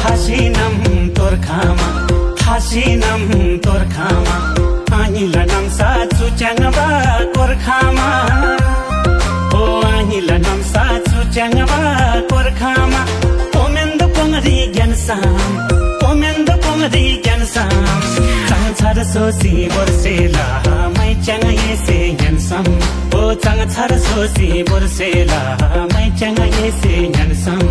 थासिनम तोर्खामा थासिनम तोर्खामा आहिला नम्सा चुच्याङबा कोर्खामा ओ आहिला नम्सा चुच्याङबा कोर्खामा ओमेन्द पोंगरी ज्ञानसाम ओमेन्द पोंगरी ज्ञानसाम चाङछर सोसी बोर्सेला मैच्याङ येसे ज्ञानसम ओ चाङछर सोसी बोर्सेला मैच्याङ येसे ज्ञानसम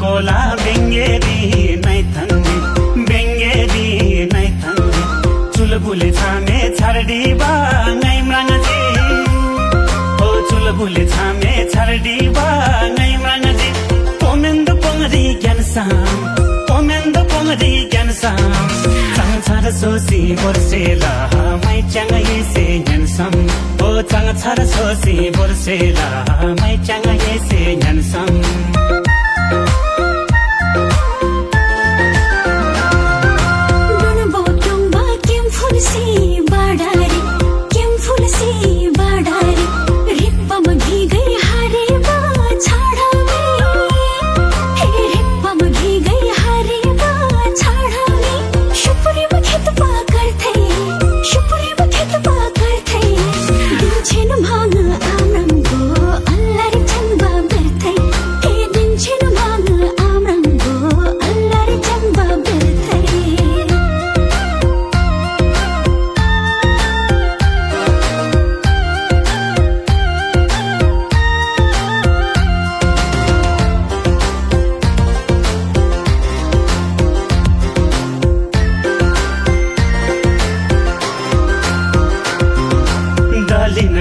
कोला बेंगेरी नै थन्ने बेंगेरी नै थन्ने चुलबुले छामे छर्डीबा नै म्राङजी ओ चुलबुले छामे छर्डीबा नै म्राङजी ओमेन्द पोंगरी ज्ञानसाम ओमेन्द पोंगरी ज्ञानसाम चाङछर सोसी बोर्सेला मैच्याङ येसे ज्ञानसम ओ चाङछर सोसी बोर्सेला मैच्याङ येसे ज्ञानसम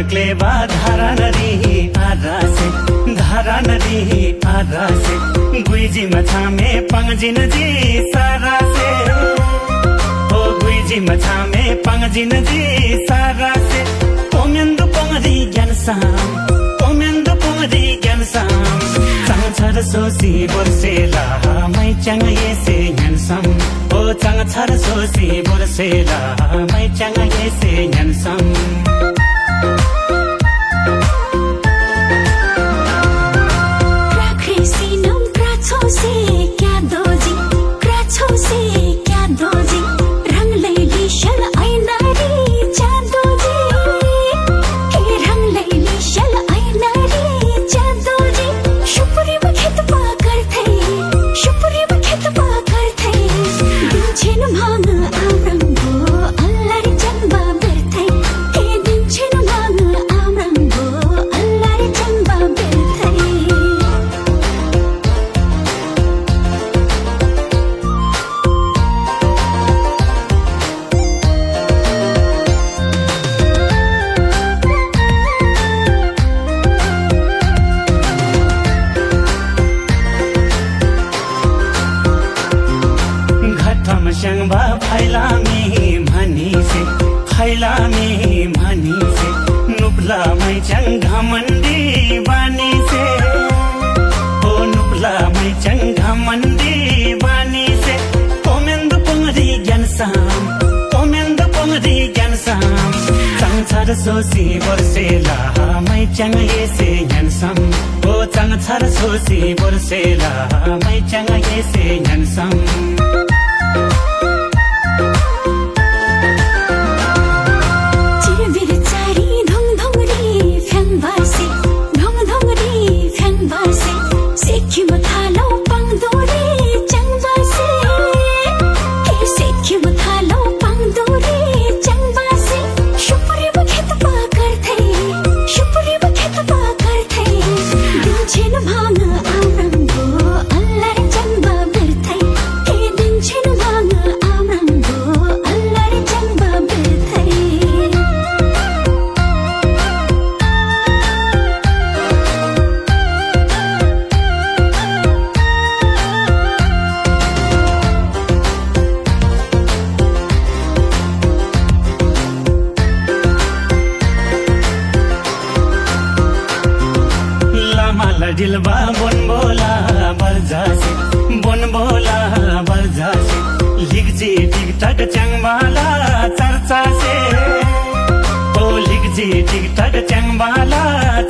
क्लेवा धारा नदी आधा से गुइजी मछामे पंगजिन जी सारा से ओ गुइजी मछामे पंगजिन जी सारा से ओमेन्द पोंगरी ज्ञानसाम ओमेन्द पोंगरी ज्ञानसाम चाङछर सोसी बोर्सेला मैच्याङ येसे ज्ञानसम ओ चाङछर सोसी बोर्सेला मैच्याङ येसे ज्ञानसम शंभा फैलामी भनी से नुपला मैच्याङ घमण्डी बानी से ओ नुपला मैच्याङ घमण्डी बानी से ओमेन्द पोंगरी ज्ञानसाम ओमेन्द पोंगरी ज्ञानसाम चाङछर सोसी बोर्सेला मैच्याङ येसे ज्ञानसम ओ चाङछर सोसी बोर्सेला मैच्याङ येसे ज्ञानसम Thank you. दिलबा बोनबोला बरजासे बोनबोला बरजासे लिखजी टिकटक च्याङबाला चर्चा से ओ लिखजी टिकटक च्याङबाला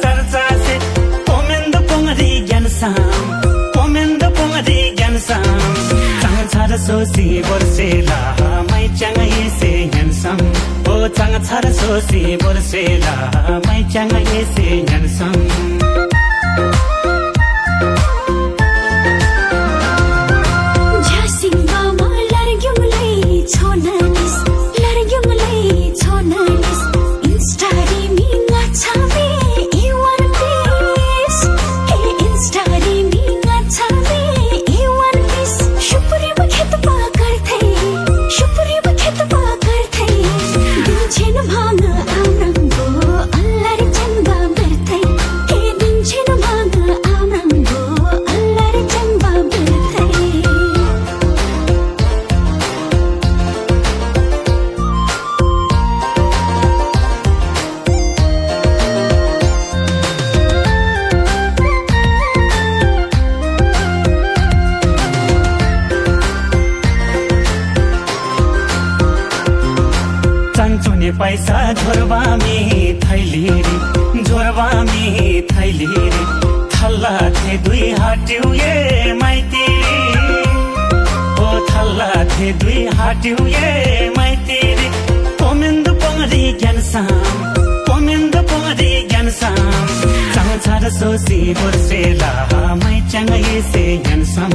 चर्चा से कोमेन्द पोंगरी ज्ञानसाम कोमेन्द पोंगरी ज्ञानसाम चाङ छर सोसी बोर्सेला मै च्याङ येसे ह्यान्सम ओ चाङ छर सोसी बोर्सेला मै च्याङ येसे ह्यान्सम चुने पैसा झोरबामी थैली रे झोरबामी थैली रे थल्ला थे दुई हाट्यौ ये माइती ओ थल्ला थे दुई हाट्यौ ये माइती रे कोमेन्द पोंगरी ज्ञानसाम कोमेन्द पोंगरी ज्ञानसाम चाङ छर सोसी बोर्सेला मै च्याङ येसे ह्यान्सम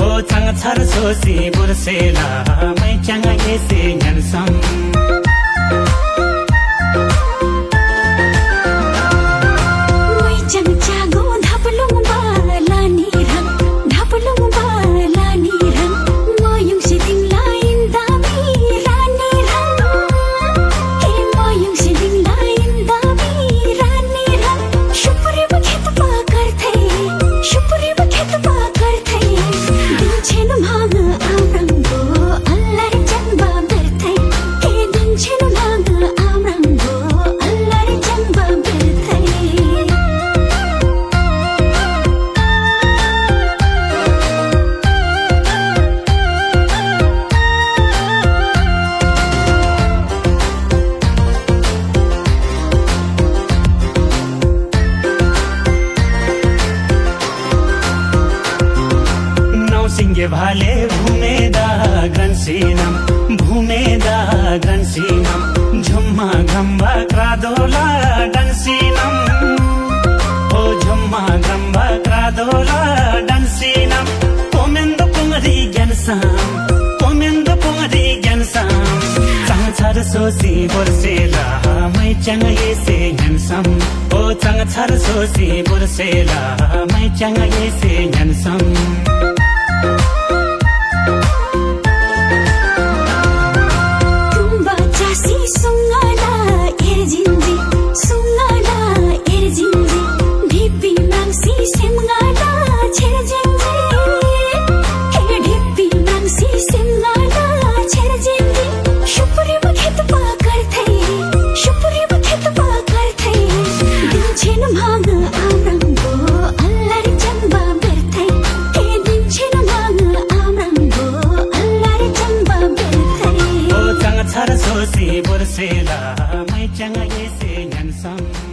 ओ चाङ छर सोसी बोर्सेला मै च्याङ येसे ह्यान्सम सिंगे भाले भूमेदा ग्रन्सिनम झुम्मा घम्बा क्रादोला डन्सिनम ओ झुम्मा घम्बा क्रादोला डन्सिनम कोमेन्द पोंगरी ज्ञानसाम चाङ छर सोसी बोर्सेला मै च्याङ येसे ह्यान्सम ओ चाङ छर सोसी बोर्सेला मै च्याङ येसे ह्यान्सम छर सोसी बोर्सेला मै च्याङ येसे ह्यान्सम